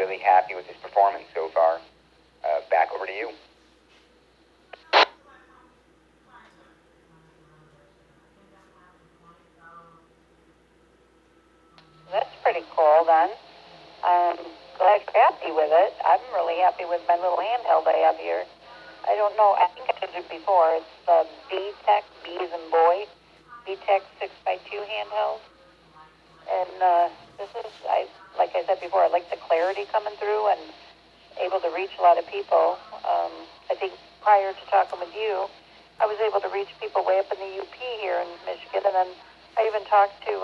really happy with his performance so far. Back over to you. That's pretty cool then. I'm glad you're happy with it. I'm really happy with my little handheld I have here. I don't know, I think I did it before. It's the B-Tech, B as in boy, B-Tech 6x2 handheld. And this is, like I said before, I like the clarity coming through and able to reach a lot of people. I think prior to talking with you, I was able to reach people way up in the UP here in Michigan, and then I even talked to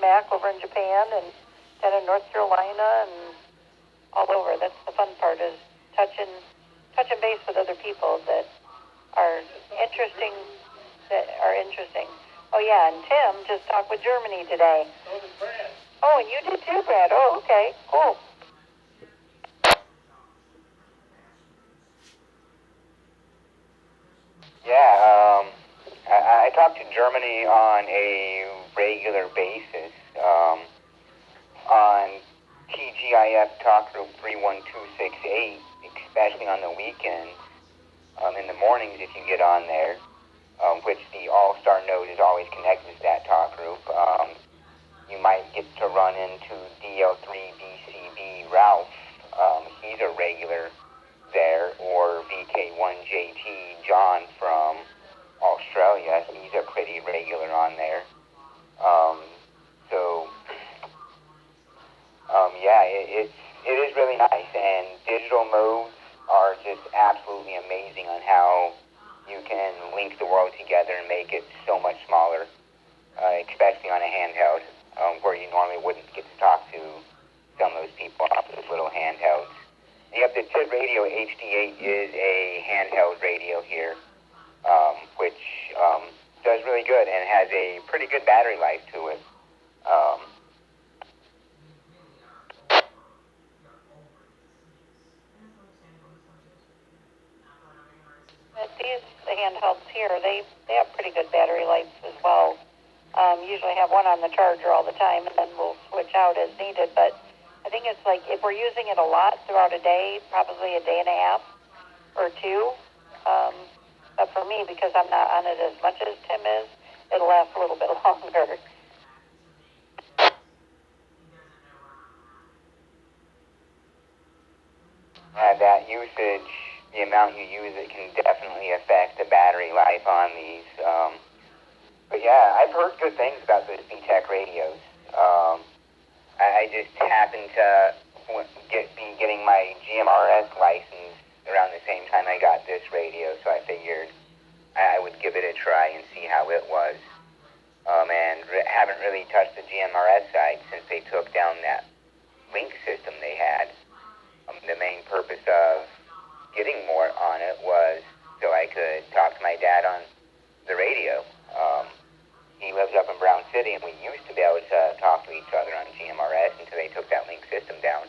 Mac over in Japan and down in North Carolina and all over. That's the fun part, is touching base with other people that are interesting. Oh yeah, and Tim just talked with Germany today. So did Brad. Oh, and you did too, Brad. Oh, okay, cool. Yeah, I talk to Germany on a regular basis. On TGIF Talk Group 31268, especially on the weekends, in the mornings if you get on there, which the All-Star Node is always connected to that talk group. You might get to run into DL3BCB Ralph. He's a regular there, or VK1JT John from Australia. He's a pretty regular on there. Yeah, it is really nice, and digital modes are just absolutely amazing on how you can link the world together and make it so much smaller, especially on a handheld, where you normally wouldn't get to talk to some of those people off those little handhelds. Yep, the TID Radio HD8 is a handheld radio here, which does really good and has a pretty good battery life to it. The handhelds here, they have pretty good battery life as well. Usually have one on the charger all the time, and then we'll switch out as needed. But I think it's like if we're using it a lot throughout a day, probably a day and a half or two. But for me, because I'm not on it as much as Tim is, it'll last a little bit longer. That usage, the amount you use it can definitely affect the battery life on these. But yeah, I've heard good things about those B-Tech radios. I just happened to be getting my GMRS license around the same time I got this radio, so I figured I would give it a try and see how it was. And haven't really touched the GMRS side since they took down that link system they had. The main purpose of getting more on it was so I could talk to my dad on the radio. He lives up in Brown City, and we used to be able to talk to each other on GMRS until they took that link system down,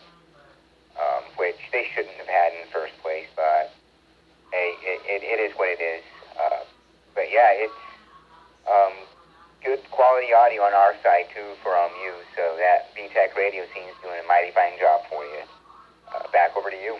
which they shouldn't have had in the first place, but hey, it is what it is. But yeah, it's good quality audio on our side too from you, so that B-Tech radio seems doing a mighty fine job for you. Back over to you.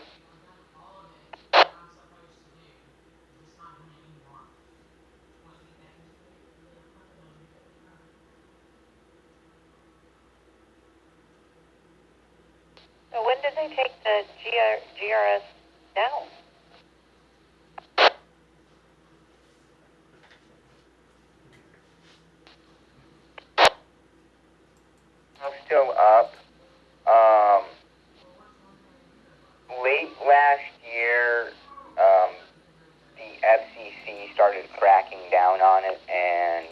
So when did they take the GRS down? Still up. Late last year, the FCC started cracking down on it and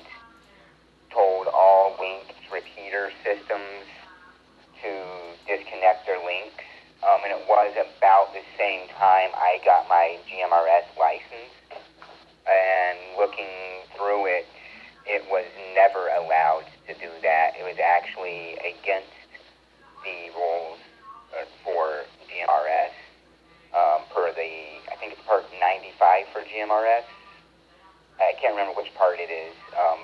told all linked repeater systems to disconnect their links. And it was about the same time I got my GMRS license. And looking through it, it was never allowed to do that. It was actually against the rules for GMRS, per I think it's part 95 for GMRS. I can't remember which part it is,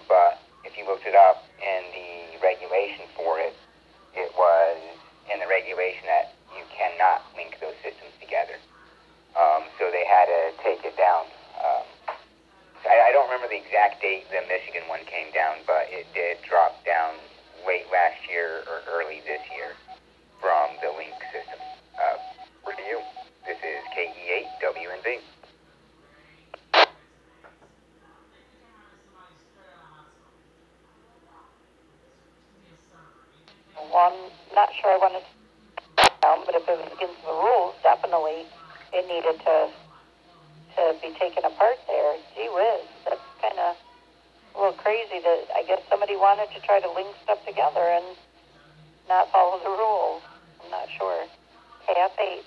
but if you looked it up in the regulation for it, it was in the regulation that you cannot sure I want to sit down, but if it was against the rules, definitely it needed to be taken apart there. Gee whiz, that's kind of a little crazy that I guess somebody wanted to try to link stuff together and not follow the rules. I'm not sure. KFA,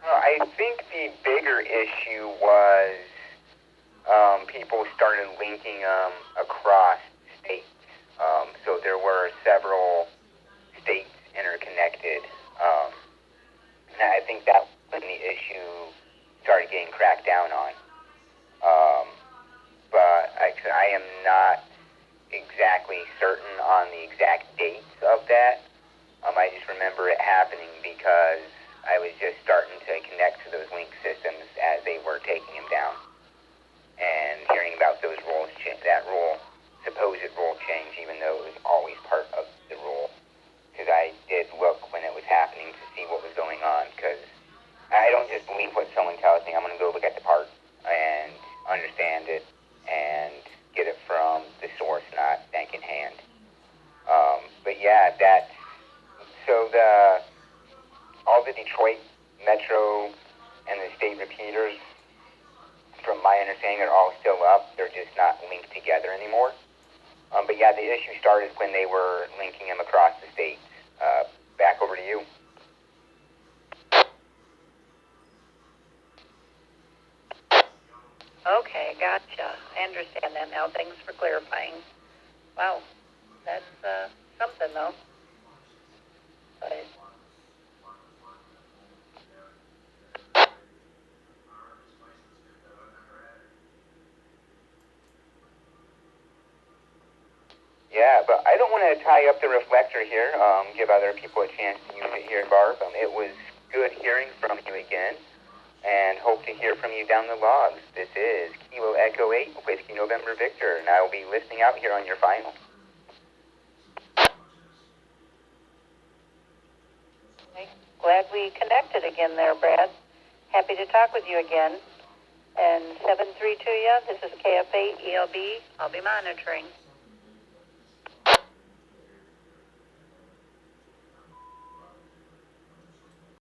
Well, I think the bigger issue was people started linking them across states. So there were several states interconnected. And I think that was when the issue started getting cracked down on. Um, but I am not exactly certain on the exact dates of that. I just remember it happening because I was just starting to connect to those link systems as they were taking them down, and hearing about those rules, supposed rule change, even though it was always part of the rule. Because I did look when it was happening to see what was going on, because I don't just believe what someone tells me. I'm going to go look at the part and understand it and get it from the source, not bank in hand. But yeah, all the Detroit Metro and the state repeaters, from my understanding, are all still up. They're just not linked together anymore. But yeah, the issue started when they were linking them across the states. Back over to you. Okay, gotcha. I understand that now. Thanks for clarifying. Wow, that's something though. But Yeah, but I don't want to tie up the reflector here. Give other people a chance to use it here, Barb. It was good hearing from you again, and hope to hear from you down the logs. This is Kilo Echo 8, Whiskey November Victor, and I will be listening out here on your final. glad we connected again there, Brad. Happy to talk with you again. And 732 ya, this is KFA ELB. I'll be monitoring.